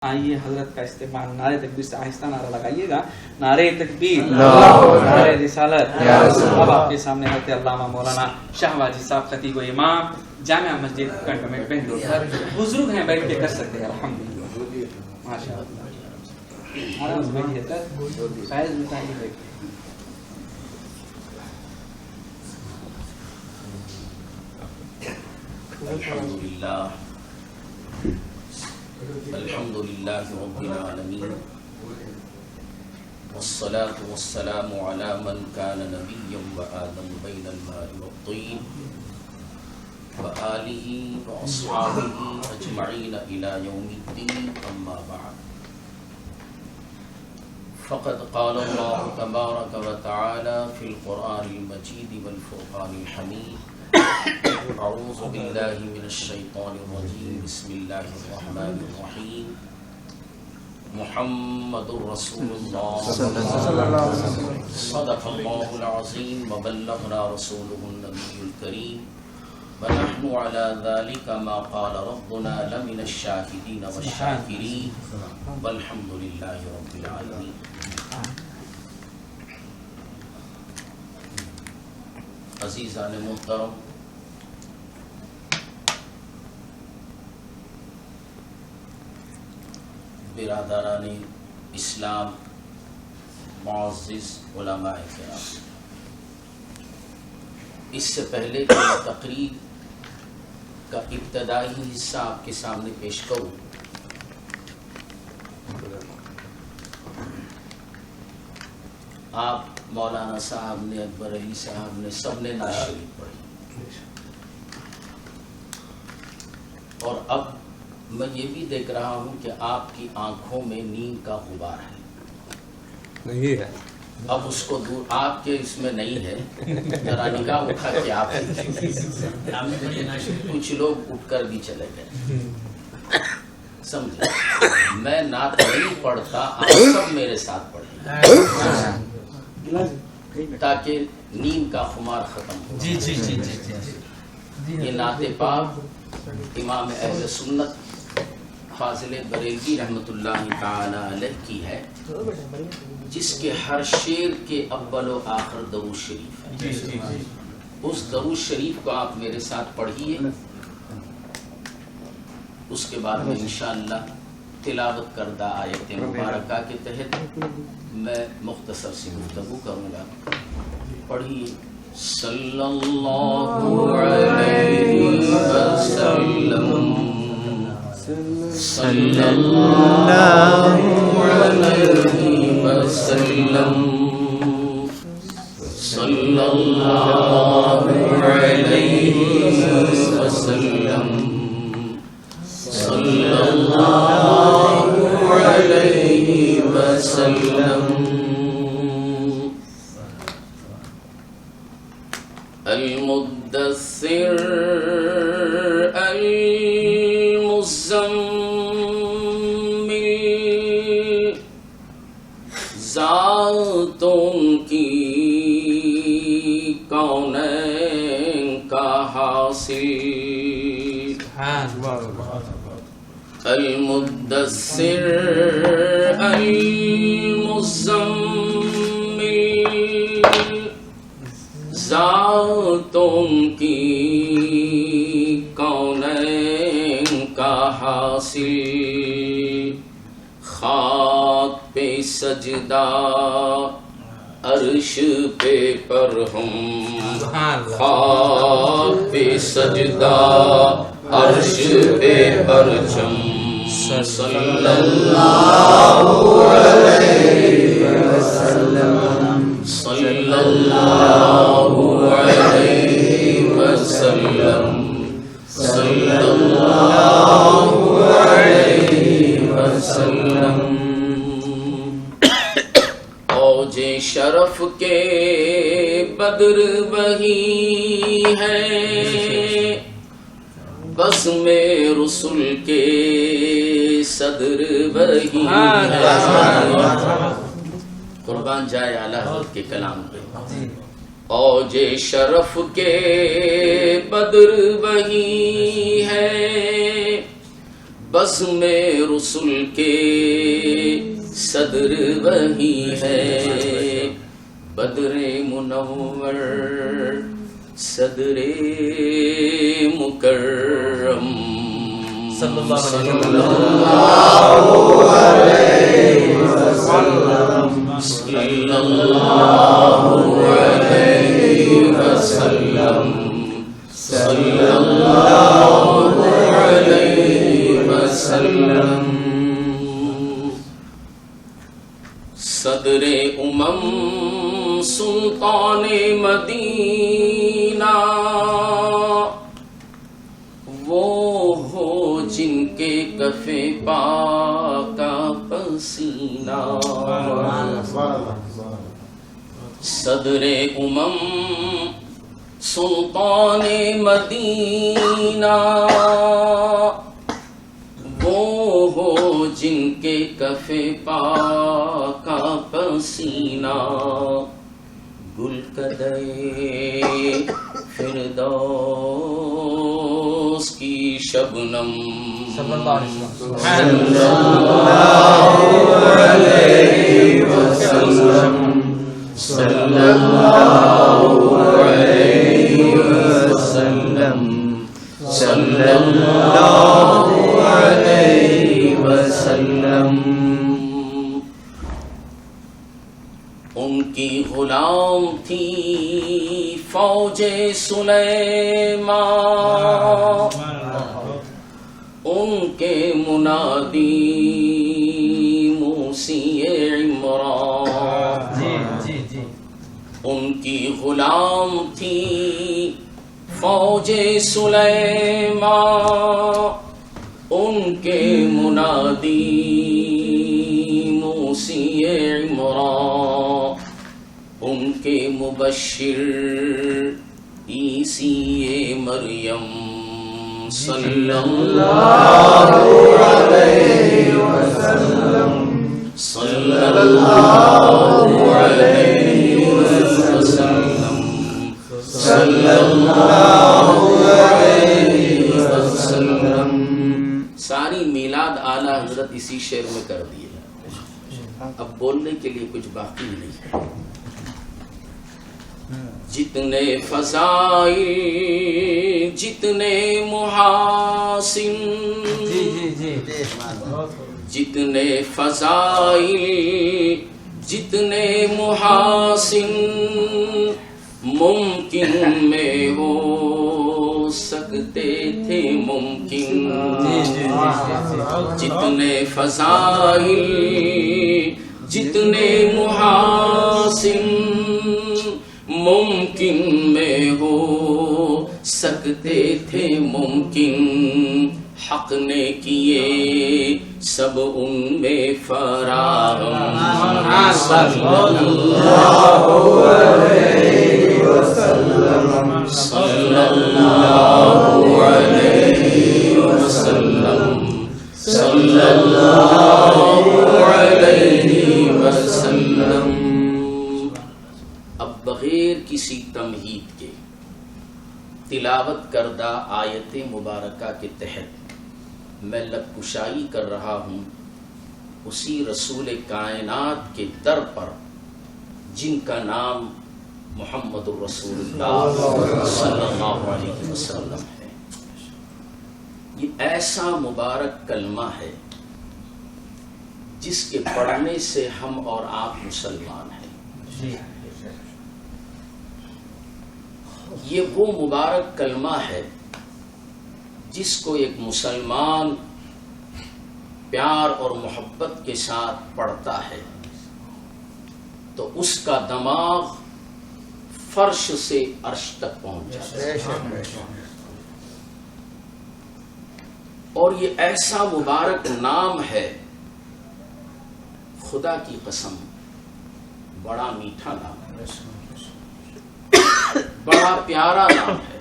آئیے حضرت کا استعمال نعرے تکبیر سے آہستہ نعرہ لگائیے گا. نعرے تکبیر، نعرے رسالت. اب آپ کے سامنے حضرت علامہ مولانا شاہ واجد صاحب خطیب و امام جامعہ مسجد کنٹونمنٹ بنگلور. بزرگ ہیں، بیٹھ کے کر سکتے ہیں. الحمدللہ ماشاء اللہ. آرام سے بیٹھیے سر، فیض بتائیے. بیٹھیے. الحمد لله رب العالمين والصلاة والسلام على من كان نبيا وآدم بين الماء والطين وآله وأصحابه أجمعين إلى يوم الدين. أما بعد، فقد قال الله تبارك وتعالى في القرآن المجيد والفرقان الحميد: أعوذ بالله من الشيطان الرجيم. بسم الله الرحمن الرحيم. محمد رسول الله صدق الله العظيم وبلغنا رسوله النبي الكريم ونحن على ذلك ما قال ربنا لمن الشاهدين والشاكرين والحمد لله رب العالمين. عزیزان محترم، برادران اسلام، معزز علماء کرام، اس سے پہلے کہ میں تقریر کا ابتدائی حصہ آپ کے سامنے پیش کروں، آپ مولانا صاحب نے، اکبر علی صاحب نے، سب نے نعت شریف پڑھی. اور اب میں یہ بھی دیکھ رہا ہوں کہ آپ کی آنکھوں میں نیند کا غبار ہے. نہیں ہے. اب اس کو دور، آپ کے اس میں نہیں ہے. ذرا نگاہ اٹھا کے آپ کچھ لوگ اٹھ کر بھی چلے گئے. سمجھے، میں نعت نہیں پڑھتا، آپ سب میرے ساتھ پڑھیں تاکہ نیند کا خمار ختم ہو. جی جی جی جی جی. یہ نعت پاک امام اہل سنت فاضل بریلوی رحمۃ اللہ تعالی علیہ کی ہے، جس کے ہر شعر کے اول و آخر درود شریف ہے. اس درود شریف کو آپ میرے ساتھ پڑھیے. اس کے بعد میں انشاءاللہ تلاوت کردہ آیت مبارکہ کے تحت میں مختصر سی گفتگو کروں گا. پڑھیے. صلی اللہ علیہ وسلم، صلی اللہ علیہ وسلم، صلی اللہ علیہ وسلم، صلی اللہ علیہ وسلم. المدثر المزمل، ذاتوں کی کونین کا حاصل. المدثر المزمل، ذاتوں کی کونین کا حاصل. خاک پہ سجدہ عرش پہ پر ہم، خاک پہ سجدہ عرش پہ پرچم. صلی اللہ علیہ وسلم، صلی اللہ علیہ وسلم، صلی اللہ علیہ وسلم. اوج شرف کے بدر وہی ہے، بس میں رسول کے صدر وہی ہے. قربان جائے اعلیٰ حضرت کے کلام پہ. اوج شرف کے بدر وہی ہے، بزم رسول کے صدر وہی ہے، بدر منور صدر مکرم صلی اللہ علیہ وسلم، صلی اللہ علیہ وسلم، صلی اللہ علیہ وسلم۔ صدر امم سلطان مدینہ وہ ہو جن کے کف پاک کا پسینہ، صدر امم سلطان مدینہ وہ ہو جن کے کف پاک کا پسینہ، گلکدے فردوس کی شبنم، صلی اللہ علیہ وسلم، صلی اللہ علیہ وسلم، صلی اللہ علیہ وسلم۔ ان کی غلام تھی فوج سلیمان، ان کے منادی موسی عمران، ان کی غلام تھی فوج سلیمان، ان کے منادی موسی عمران، ان کے مبشر عیسی مریم، صلی اللہ علیہ وسلم، صلی اللہ علیہ وسلم، صلی اللہ علیہ وسلم۔ ساری میلاد اعلیٰ حضرت اسی شعر میں کر دی ہے، اب بولنے کے لیے کچھ باقی نہیں ہے۔ جتنے فضائل جتنے محاسن، جتنے فضائل جتنے محاسن ممکن میں ہو سکتے تھے ممکن، جتنے فضائل جتنے محاسن ممکن میں ہو سکتے تھے ممکن، حق نے کیے سب ان میں فراہم، صلی اللہ علیہ وسلم، صلی اللہ علیہ وسلم، صلی اللہ علیہ وسلم۔ اب بغیر کسی تمہید کے تلاوت کردہ آیت مبارکہ کے تحت میں لب کشائی کر رہا ہوں اسی رسول کائنات کے در پر جن کا نام محمد الرسول اللہ صلی اللہ علیہ وسلم ہے۔ یہ ایسا مبارک کلمہ ہے جس کے پڑھنے سے ہم اور آپ مسلمان ہیں۔ یہ وہ مبارک کلمہ ہے جس کو ایک مسلمان پیار اور محبت کے ساتھ پڑھتا ہے تو اس کا دماغ فرش سے عرش تک پہنچ جاتا ہے، اور یہ ایسا مبارک نام ہے، خدا کی قسم بڑا میٹھا نام ہے، بڑا پیارا نام ہے۔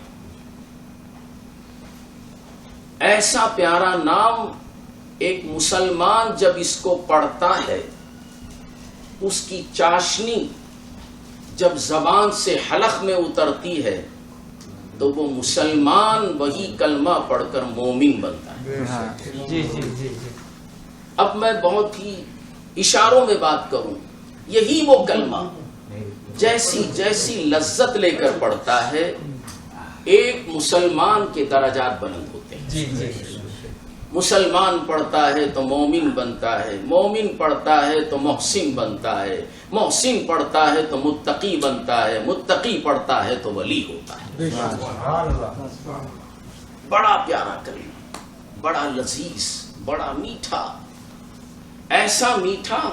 ایسا پیارا نام ایک مسلمان جب اس کو پڑھتا ہے، اس کی چاشنی جب زبان سے حلق میں اترتی ہے تو وہ مسلمان وہی کلمہ پڑھ کر مومن بنتا ہے. جی جی جی جی. اب میں بہت ہی اشاروں میں بات کروں، یہی وہ کلمہ جیسی جیسی لذت لے کر پڑھتا ہے ایک مسلمان کے درجات بلند ہوتے ہیں. جی جی. مسلمان پڑھتا ہے تو مومن بنتا ہے، مومن پڑھتا ہے تو محسن بنتا ہے، محسن پڑھتا ہے تو متقی بنتا ہے، متقی پڑھتا ہے تو ولی ہوتا ہے. بڑا پیارا کلمہ، بڑا لذیذ، بڑا میٹھا، ایسا میٹھا.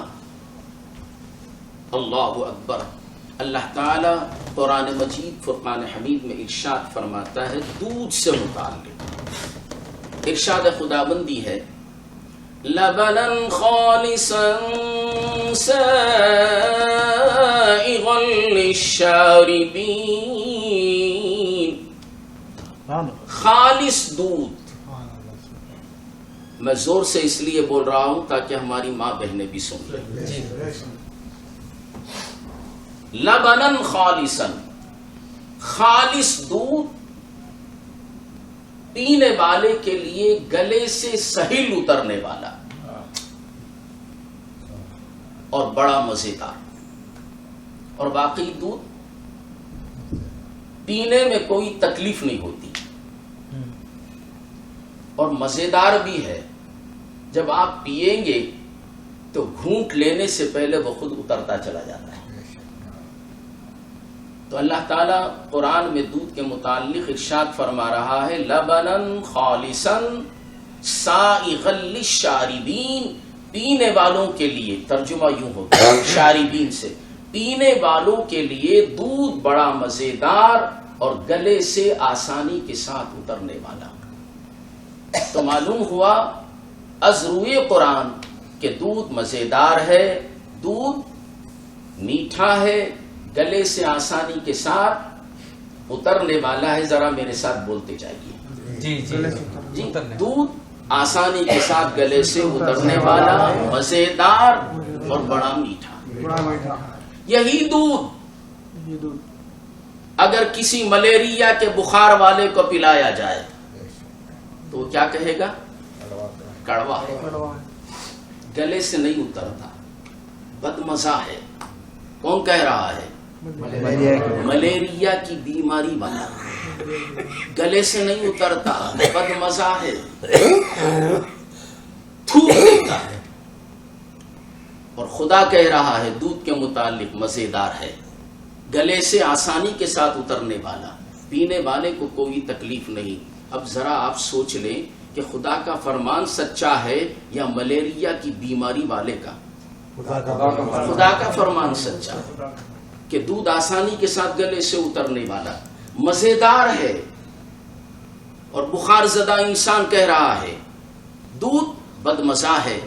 اللہ اکبر. اللہ تعالی قرآن مجید فرقان حمید میں ارشاد فرماتا ہے دودھ سے متعلق. ارشاد خداوندی ہے لبنا خالصا سائغا للشاربین. خالص دودھ. میں زور سے اس لیے بول رہا ہوں تاکہ ہماری ماں بہنیں بھی سن لیں. لبنا خالصا، خالص دودھ پینے والے کے لیے گلے سے سہل اترنے والا اور بڑا مزیدار. اور باقی دودھ پینے میں کوئی تکلیف نہیں ہوتی اور مزیدار بھی ہے. جب آپ پیئیں گے تو گھونٹ لینے سے پہلے وہ خود اترتا چلا جاتا ہے. تو اللہ تعالیٰ قرآن میں دودھ کے متعلق ارشاد فرما رہا ہے لبنا خالصا سائغا للشاربین. پینے والوں کے لیے، ترجمہ یوں ہوتا ہے شاربین سے، پینے والوں کے لیے دودھ بڑا مزیدار اور گلے سے آسانی کے ساتھ اترنے والا. تو معلوم ہوا از روئے قرآن کہ دودھ مزیدار ہے، دودھ میٹھا ہے، گلے سے آسانی کے ساتھ اترنے والا ہے. ذرا میرے ساتھ بولتے جائیے. جی جی جی. دودھ آسانی کے ساتھ گلے سے اترنے والا، مزیدار اور بڑا میٹھا. یہی دودھ اگر کسی ملیریا کے بخار والے کو پلایا جائے تو وہ کیا کہے گا؟ کڑوا ہے، گلے سے نہیں اترتا، بدمزہ ہے. کون کہہ رہا ہے؟ ملیریا کی بیماری والا، گلے سے نہیں اترتا، بدمزہ ہے، تھوک دیتا ہے. اور خدا کہہ رہا ہے دودھ کے متعلق مزیدار ہے، گلے سے آسانی کے ساتھ اترنے والا، پینے والے کو کوئی تکلیف نہیں. اب ذرا آپ سوچ لیں کہ خدا کا فرمان سچا ہے یا ملیریا کی بیماری والے کا؟ خدا کا فرمان سچا ہے کہ دودھ آسانی کے ساتھ گلے سے اترنے والا، مزیدار ہے. اور بخار زدہ انسان کہہ رہا ہے دودھ بدمزہ ہے،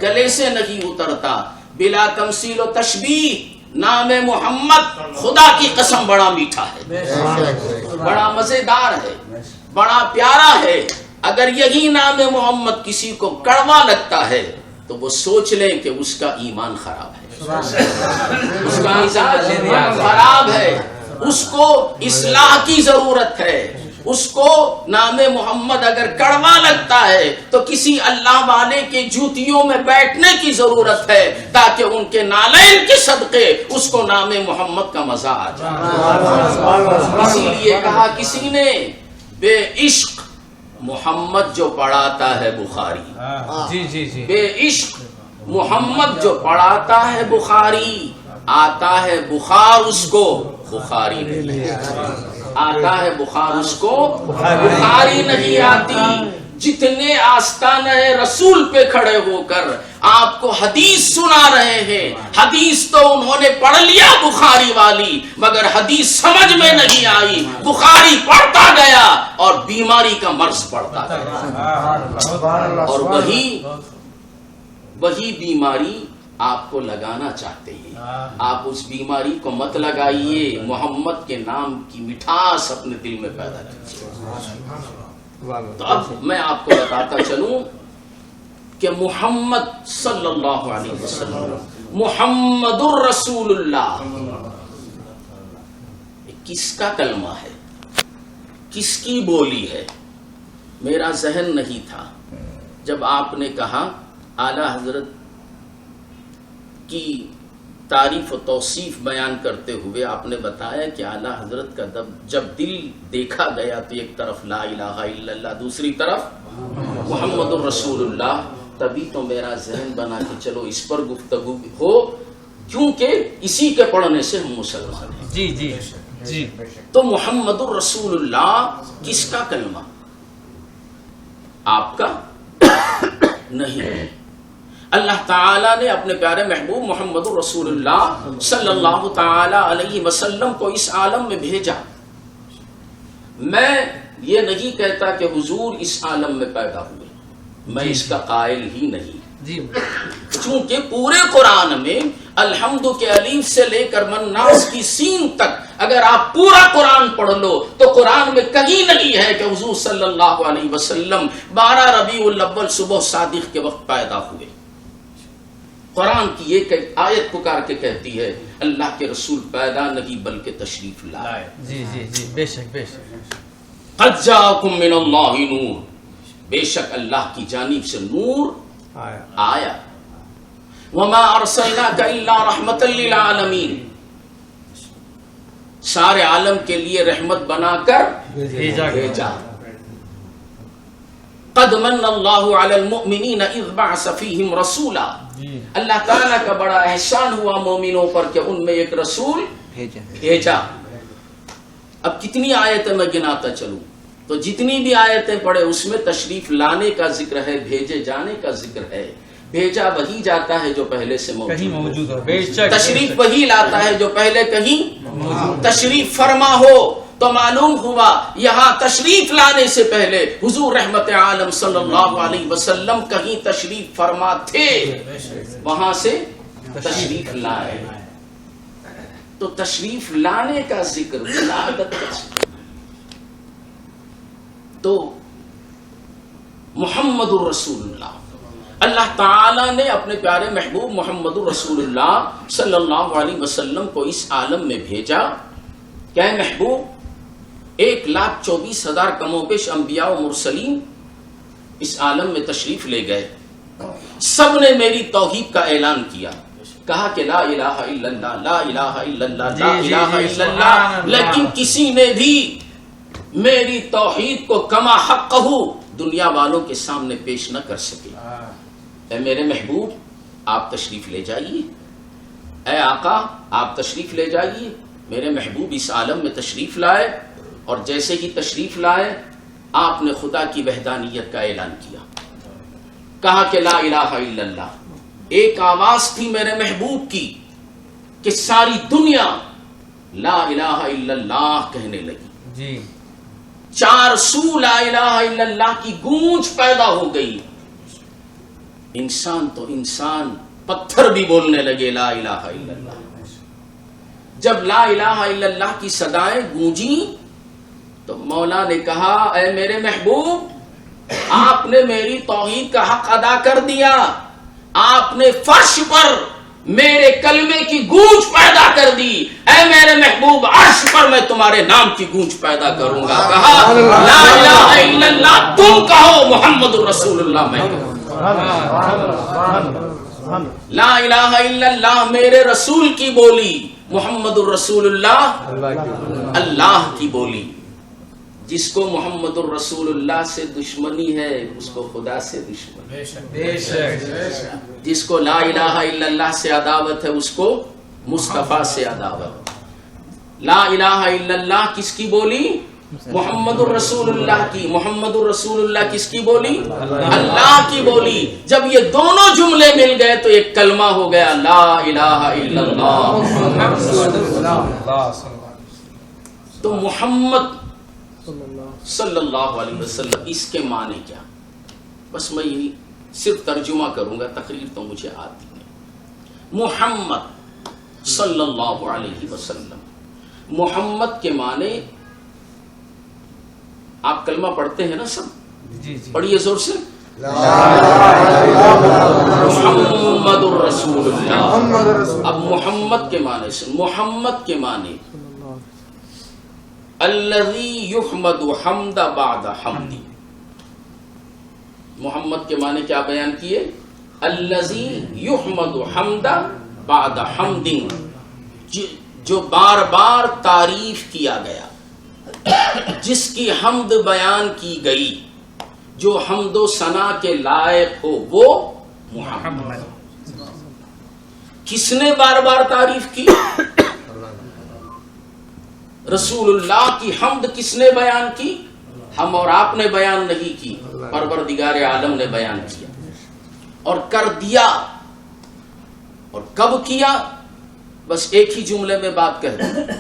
گلے سے نہیں اترتا. بلا تمثیل و تشبیہ نام محمد خدا کی قسم بڑا میٹھا ہے، بڑا مزیدار ہے، بڑا پیارا ہے. اگر یہی نام محمد کسی کو کڑوا لگتا ہے تو وہ سوچ لیں کہ اس کا ایمان خراب ہے، اس کا مزاج خراب ہے، اس کو اصلاح کی ضرورت ہے. اس کو نام محمد اگر کڑوا لگتا ہے تو کسی اللہ والے کے جوتیوں میں بیٹھنے کی ضرورت ہے تاکہ ان کے نالین کے صدقے اس کو نام محمد کا مزہ آ جائے. اسی لیے کہا کسی نے بے عشق محمد جو پڑھاتا ہے بخاری. جی جی جی. بے عشق محمد جو پڑھاتا ہے بخاری، آتا ہے بخار اس کو بخاری نہیں آتا ہے، بخار اس کو بخاری نہیں آتی. جتنے آستانہ رسول پہ کھڑے ہو کر آپ کو حدیث سنا رہے ہیں، حدیث تو انہوں نے پڑھ لیا بخاری والی، مگر حدیث سمجھ میں نہیں آئی، بخاری پڑھتا گیا اور بیماری کا مرض پڑھتا گیا. اور وہی بیماری آپ کو لگانا چاہتے ہیں. آپ اس بیماری کو مت لگائیے، محمد کے نام کی مٹھاس اپنے دل میں پیدا کیجیے. تو اب میں آپ کو بتاتا چلوں کہ محمد صلی اللہ علیہ وسلم، محمد الرسول اللہ کس کا کلمہ ہے، کس کی بولی ہے؟ میرا ذہن نہیں تھا جب آپ نے کہا اعلی حضرت کی تعریف و توصیف بیان کرتے ہوئے آپ نے بتایا کہ اعلی حضرت کا جب دل دیکھا گیا تو ایک طرف لا الہ الا اللہ، دوسری طرف محمد الرسول اللہ، تبھی تو میرا ذہن بنا کہ چلو اس پر گفتگو ہو، کیونکہ اسی کے پڑھنے سے ہم مسلمان ہیں۔ جی جی جی تو محمد الرسول اللہ کس کا کلمہ؟ آپ کا نہیں، اللہ تعالیٰ نے اپنے پیارے محبوب محمد الرسول اللہ صلی اللہ تعالی علیہ وسلم کو اس عالم میں بھیجا۔ میں یہ نہیں کہتا کہ حضور اس عالم میں پیدا ہوئے، میں اس کا قائل ہی نہیں، جی چونکہ پورے قرآن میں الحمد کے الف سے لے کر مناس کی سین تک اگر آپ پورا قرآن پڑھ لو تو قرآن میں کہیں نہیں ہے کہ حضور صلی اللہ علیہ وسلم 12 ربیع الاول صبح صادق کے وقت پیدا ہوئے۔ قرآن کی ایک آیت پکار کے کہتی ہے اللہ کے رسول پیدا نہیں بلکہ تشریف لائے۔ جی جی جی بے شک بے شک۔ قد جاءکم من اللہ نور، بے شک اللہ کی جانب سے نور آیا۔ وما ارسلناک الا رحمتا للعالمین، سارے عالم کے لیے رحمت بنا کر بھیجا۔ قد من اللہ علی المؤمنین اذ بعث فیہم رسولا، اللہ تعالیٰ کا بڑا احسان ہوا مومنوں پر کہ ان میں ایک رسول بھیجا۔ اب کتنی آیتیں میں گناتا چلوں تو جتنی بھی آیتیں پڑھے اس میں تشریف لانے کا ذکر ہے، بھیجے جانے کا ذکر ہے۔ بھیجا وہی جاتا ہے جو پہلے سے موجود ہو، تشریف وہی لاتا ہے جو پہلے کہیں تشریف فرما ہو۔ تو معلوم ہوا یہاں تشریف لانے سے پہلے حضور رحمت عالم صلی اللہ علیہ وسلم کہیں تشریف فرما تھے، وہاں سے تشریف لائے۔ تو تشریف لانے کا ذکر، ولادت کا ذکر، تو محمد الرسول اللہ، اللہ تعالیٰ نے اپنے پیارے محبوب محمد الرسول اللہ صلی اللہ علیہ وسلم کو اس عالم میں بھیجا۔ کیا محبوب 1,24,000 کم و بیش انبیاء و مرسلین اس عالم میں تشریف لے گئے، سب نے میری توحید کا اعلان کیا، کہا کہ لا الہ الا اللہ، لا الہ الا اللہ، لا الہ الا اللہ، لیکن کسی نے بھی میری توحید کو کما حقہ دنیا والوں کے سامنے پیش نہ کر سکے۔ اے میرے محبوب آپ تشریف لے جائیے، اے آقا آپ تشریف لے جائیے۔ میرے محبوب اس عالم میں تشریف لائے، اور جیسے ہی تشریف لائے آپ نے خدا کی وحدانیت کا اعلان کیا، کہا کہ لا الہ الا اللہ۔ ایک آواز تھی میرے محبوب کی کہ ساری دنیا لا الہ الا اللہ کہنے لگی، جی 4 سو لا الہ الا اللہ کی گونج پیدا ہو گئی۔ انسان تو انسان، پتھر بھی بولنے لگے لا الہ الا اللہ۔ جب لا الہ الا اللہ کی صدائیں گونجیں تو مولا نے کہا اے میرے محبوب آپ نے میری توحید کا حق ادا کر دیا، آپ نے فرش پر میرے کلمے کی گونج پیدا کر دی، اے میرے محبوب عرش پر میں تمہارے نام کی گونج پیدا کروں گا۔ کہا لا الہ الا اللہ تم کہو، محمد الرسول اللہ میں کہوں۔ لا الہ الا اللہ میرے رسول کی بولی، محمد الرسول اللہ اللہ کی بولی۔ جس کو محمد الرسول اللہ سے دشمنی ہے اس کو خدا سے دشمنی ہے، جس کو لا الہ الا اللہ سے عداوت ہے اس کو مصطفیٰ سے عداوت۔ لا الہ الا اللہ کس کی بولی؟ محمد الرسول اللہ کی۔ محمد الرسول اللہ کس کی بولی؟ اللہ کی بولی۔ جب یہ دونوں جملے مل گئے تو ایک کلمہ ہو گیا لا الہ الا اللہ۔ تو محمد صلی اللہ علیہ وسلم اس کے معنی کیا؟ بس میں یہی صرف ترجمہ کروں گا، تقریر تو مجھے آتی نہیں۔ محمد صلی اللہ علیہ وسلم، محمد کے معنی آپ کلمہ پڑھتے ہیں نا سب؟ پڑھیے زور سے، محمد الرسول اللہ۔ اب محمد کے معنی سے، محمد کے معنی الذی یحمد حمد بعد حمدی. محمد کے معنی کیا بیان کیے؟ الذی یحمد حمد بعد حمد، جو بار بار تعریف کیا گیا، جس کی حمد بیان کی گئی، جو حمد و ثنا کے لائق ہو وہ محمد. کس نے بار بار تعریف کی؟ رسول اللہ کی حمد کس نے بیان کی؟ ہم اور آپ نے بیان نہیں کی، پروردگار عالم نے بیان کیا اور کر دیا. اور کب کیا؟ بس ایک ہی جملے میں بات کہہ دیں.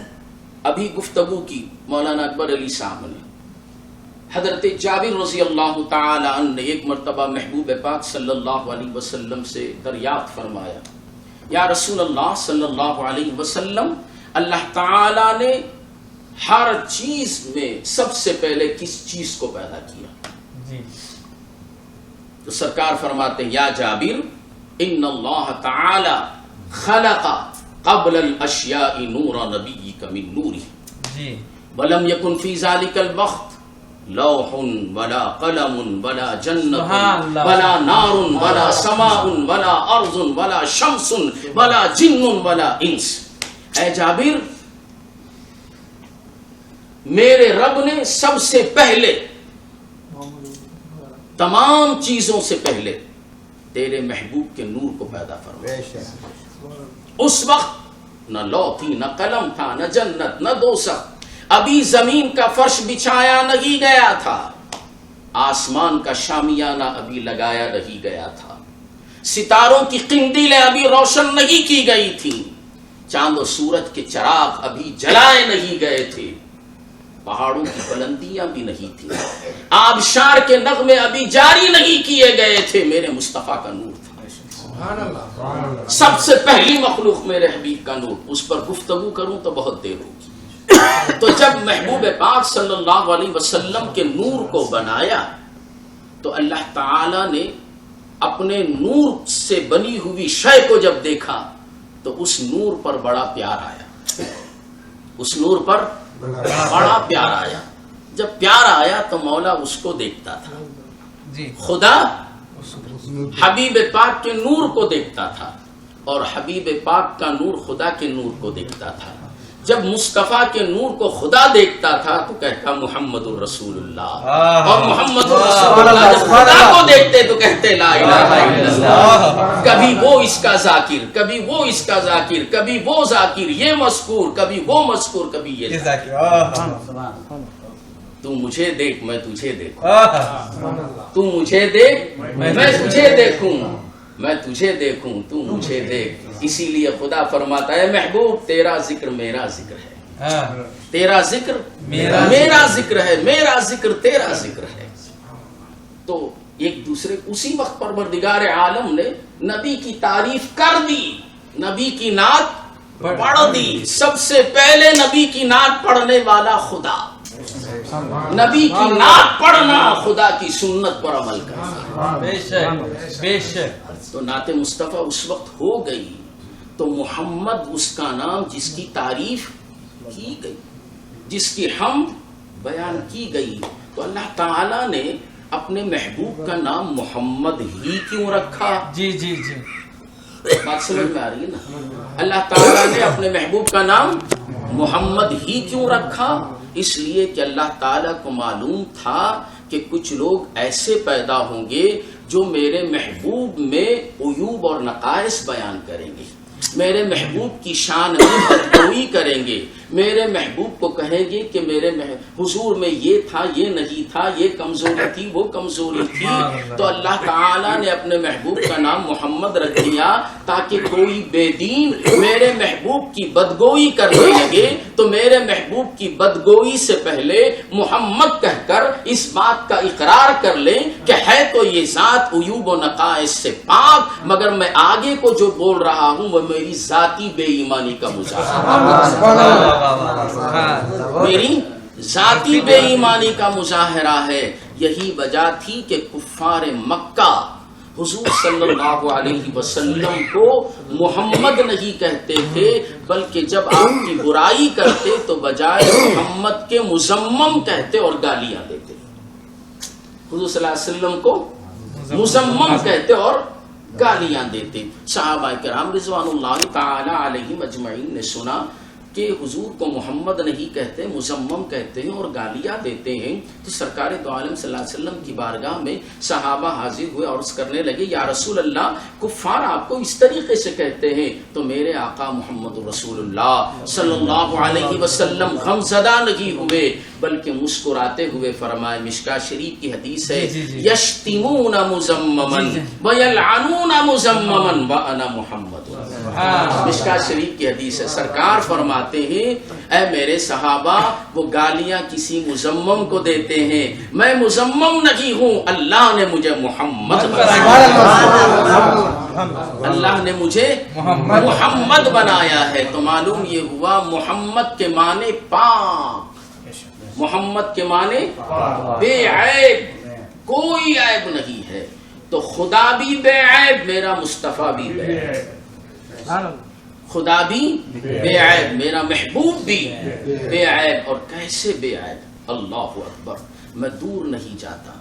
ابھی گفتگو کی مولانا اکبر علی صاحب نے. حضرت جابر رضی اللہ تعالی عنہ نے ایک مرتبہ محبوب پاک صلی اللہ علیہ وسلم سے دریافت فرمایا، یا رسول اللہ صلی اللہ علیہ وسلم، اللہ تعالی نے ہر چیز میں سب سے پہلے کس چیز کو پیدا کیا؟ تو سرکار فرماتے ہیں، یا جابر، ان اللہ تعالی خلق قبل الاشیاء نور نبیک من نوری ولم یکن فی ذلک الوقت لوح ولا قلم ولا جنت ولا نار ولا سماء ولا ارض ولا شمس ولا جن ولا انس. اے جابر، میرے رب نے سب سے پہلے، تمام چیزوں سے پہلے تیرے محبوب کے نور کو پیدا فرمایا. اس وقت نہ لوح تھی، نہ قلم تھا، نہ جنت، نہ دوزخ. ابھی زمین کا فرش بچھایا نہیں گیا تھا، آسمان کا شامیانہ ابھی لگایا نہیں گیا تھا، ستاروں کی قندیلیں ابھی روشن نہیں کی گئی تھی، چاند و سورج کے چراغ ابھی جلائے نہیں گئے تھے، پہاڑوں کی بلندیاں بھی نہیں تھیں، آبشار کے نغمے ابھی جاری نہیں کیے گئے تھے. میرے مصطفیٰ کا نور تھا. سب سے پہلی مخلوق میرے حبیب کا نور. اس پر گفتگو کروں تو بہت دیر ہوگی. تو جب محبوب پاک صلی اللہ علیہ وسلم کے نور کو بنایا تو اللہ تعالی نے اپنے نور سے بنی ہوئی شے کو جب دیکھا تو اس نور پر بڑا پیار آیا. اس نور پر بڑا پیار آیا. جب پیار آیا تو مولا اس کو دیکھتا تھا. خدا حبیب پاک کے نور کو دیکھتا تھا اور حبیب پاک کا نور خدا کے نور کو دیکھتا تھا. جب مصطفیٰ کے نور کو خدا دیکھتا تھا تو کہتا محمد الرسول اللہ، اور محمد الرسول اللہ جب خدا کو دیکھتے تو کہتے لا الہ الا اللہ. کبھی وہ اس کا ذاکر، کبھی وہ اس کا ذاکر، کبھی وہ ذاکر، یہ مذکور، کبھی وہ مذکور، کبھی یہ ذاکر. تو مجھے دیکھ میں تجھے دیکھوں، تو مجھے دیکھ میں تجھے دیکھوں، میں تجھے دیکھوں تو مجھے دیکھ. اسی لیے خدا فرماتا ہے محبوب تیرا ذکر میرا ذکر ہے، تیرا ذکر میرا ذکر ہے، میرا ذکر تیرا ذکر ہے. تو ایک دوسرے اسی وقت پروردگار عالم نے نبی کی تعریف کر دی، نبی کی نعت پڑھ دی. سب سے پہلے نبی کی نعت پڑھنے والا خدا، نبی کی نعت پڑھنا، خدا کی سنت پر عمل کرنا. بے شک. تو نعت مصطفیٰ اس وقت ہو گئی تو محمد اس کا نام جس کی تعریف کی گئی، جس کی حمد بیان کی گئی. تو اللہ تعالی نے اپنے محبوب کا نام محمد ہی کیوں رکھا؟ جی جی جی بات سمجھ میں آ رہی ہے نا. اللہ تعالی نے اپنے محبوب کا نام محمد ہی کیوں رکھا؟ اس لیے کہ اللہ تعالیٰ کو معلوم تھا کہ کچھ لوگ ایسے پیدا ہوں گے جو میرے محبوب میں عیوب اور نقائص بیان کریں گے، میرے محبوب کی شان میں بدگوئی کریں گے، میرے محبوب کو کہیں گے کہ میرے حضور میں یہ تھا، یہ نہیں تھا، یہ کمزوری تھی، وہ کمزوری تھی. تو اللہ تعالیٰ نے اپنے محبوب کا نام محمد رکھ دیا تاکہ کوئی بے دین میرے محبوب کی بدگوئی کرنے لگے تو میرے محبوب کی بدگوئی سے پہلے محمد کہہ کر اس بات کا اقرار کر لیں کہ ہے تو یہ ذات عیوب و نقائص سے پاک، مگر میں آگے کو جو بول رہا ہوں وہ میری ذاتی بے ایمانی کا مظاہرہ، میری ذاتی بے ایمانی کا مظاہرہ ہے. یہی وجہ تھی کہ کفار مکہ حضور صلی اللہ علیہ وسلم کو محمد نہیں کہتے تھے، بلکہ جب آپ کی برائی کرتے تو بجائے محمد کے مزمم کہتے اور گالیاں دیتے۔ حضور صلی اللہ علیہ وسلم کو مزمم کہتے اور گالیاں دیتے۔ صحابہ کرام رضوان اللہ تعالی علیہم اجمعین نے سنا کہ حضور کو محمد نہیں کہتے، مزمم کہتے ہیں اور گالیاں دیتے ہیں، تو سرکار دو عالم صلی اللہ علیہ وسلم کی بارگاہ میں صحابہ حاضر ہوئے اور عرض کرنے لگے، یا رسول اللہ کفار آپ کو اس طریقے سے کہتے ہیں، تو میرے آقا محمد رسول اللہ صلی اللہ علیہ وسلم غمزدہ نہیں ہوئے بلکہ مسکراتے ہوئے فرمائے، مشکاہ شریف کی حدیث ہے، یشتمون مزممن ویلعنون مزممن وانا محمد۔ مشکاہ شریف کی حدیث ہے، سرکار فرماتے ہیں، اے میرے صحابہ وہ گالیاں کسی مزمم کو دیتے ہیں، میں مزمم نہیں ہوں، اللہ نے مجھے محمد بنایا، اللہ نے مجھے محمد بنایا ہے۔ تو معلوم یہ ہوا محمد کے معنی پاک، محمد کے معنی بے عیب، کوئی عیب نہیں ہے۔ تو خدا بھی بے عیب، میرا مصطفیٰ بھی بے عیب، خدا بھی بے عیب، میرا محبوب بھی بے عیب۔ اور کیسے بے عیب؟ اللہ اکبر۔ میں دور نہیں جاتا،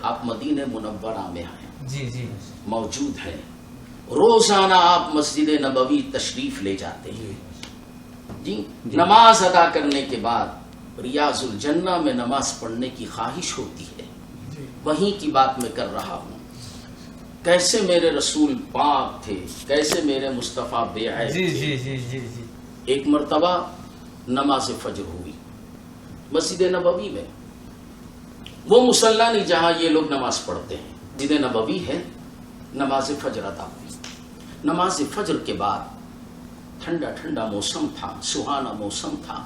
آپ مدینہ منورہ میں ہیں، موجود ہیں، روزانہ آپ مسجد نبوی تشریف لے جاتے ہیں جی، نماز ادا کرنے کے بعد ریاض الجنہ میں نماز پڑھنے کی خواہش ہوتی ہے، وہیں کی بات میں کر رہا ہوں۔ کیسے میرے رسول پاک تھے، کیسے میرے مصطفیٰ بے عیب تھے۔ ایک مرتبہ نماز فجر ہوئی مسجد نبوی میں، وہ مصلی نہیں جہاں یہ لوگ نماز پڑھتے ہیں، مسجد نبوی ہے، نماز فجر ادا ہوئی۔ نماز فجر کے بعد ٹھنڈا ٹھنڈا موسم تھا، سہانا موسم تھا،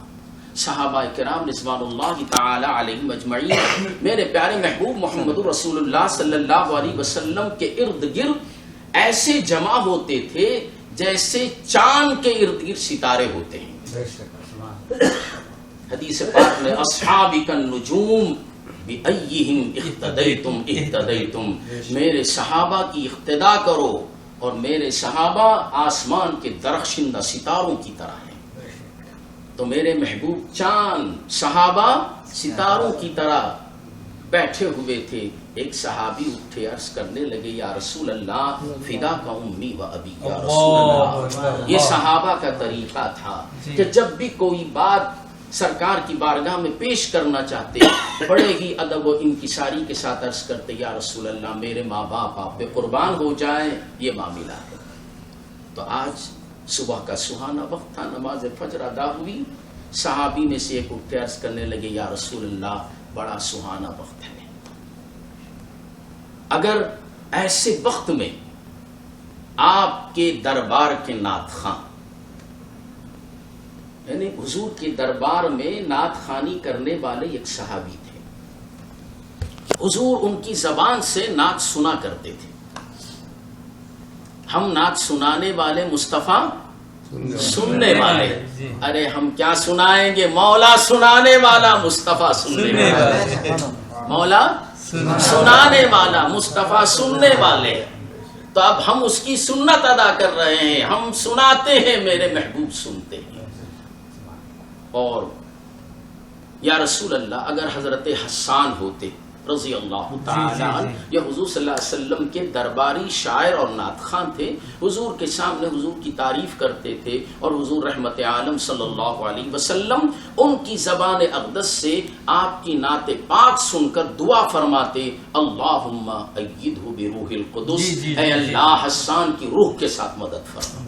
صحابہ کرام رضوان اللہ تعالی علیہم اجمعین میرے پیارے محبوب محمد رسول اللہ صلی اللہ علیہ وسلم کے ارد گرد ایسے جمع ہوتے تھے جیسے چاند کے ارد گرد ستارے ہوتے ہیں۔ حدیث پاک میں اصحابی النجوم بأیہم اقتدیتم اہتدیتم، میرے صحابہ کی اقتدا کرو اور میرے صحابہ آسمان کے درخشندہ ستاروں کی طرح ہیں۔ تو میرے محبوب چاند، صحابہ ستاروں کی طرح بیٹھے ہوئے تھے۔ ایک صحابی اٹھے، عرض کرنے لگے، یا رسول اللہ فدا کا امی و ابی، یا رسول اللہ۔ یہ صحابہ کا طریقہ تھا کہ جب بھی کوئی بات سرکار کی بارگاہ میں پیش کرنا چاہتے بڑے ہی ادب و انکساری کے ساتھ عرض کرتے، یا رسول اللہ میرے ماں باپ آپ پہ قربان ہو جائیں، یہ معاملہ ہے۔ تو آج صبح کا سہانا وقت تھا، نماز فجر ادا ہوئی، صحابی میں سے ایک اٹھے، عرض کرنے لگے، یا رسول اللہ بڑا سہانا وقت ہے، اگر ایسے وقت میں آپ کے دربار کے نعت خواں، یعنی حضور کے دربار میں نعت خوانی کرنے والے ایک صحابی تھے، حضور ان کی زبان سے نعت سنا کرتے تھے۔ ہم نعت سنانے والے، مصطفیٰ سننے والے، ارے ہم کیا سنائیں گے، مولا سنانے والا، مصطفیٰ سننے والا، مولا سنانے والا، مصطفیٰ سننے والے۔ تو اب ہم اس کی سنت ادا کر رہے ہیں، ہم سناتے ہیں، میرے محبوب سنتے ہیں۔ اور یا رسول اللہ اگر حضرت حسان ہوتے رضی اللہ تعالی عنہ، یہ حضور صلی اللہ علیہ وسلم کے درباری شاعر اور نعت خواں تھے، حضور کے سامنے حضور کی تعریف کرتے تھے، اور حضور رحمت عالم صلی اللہ علیہ وسلم ان کی زبان اقدس سے آپ کی نعت پاک سن کر دعا فرماتے، اللہم ایدہ بروح القدس، اے اللہ حسان کی روح کے ساتھ مدد فرما۔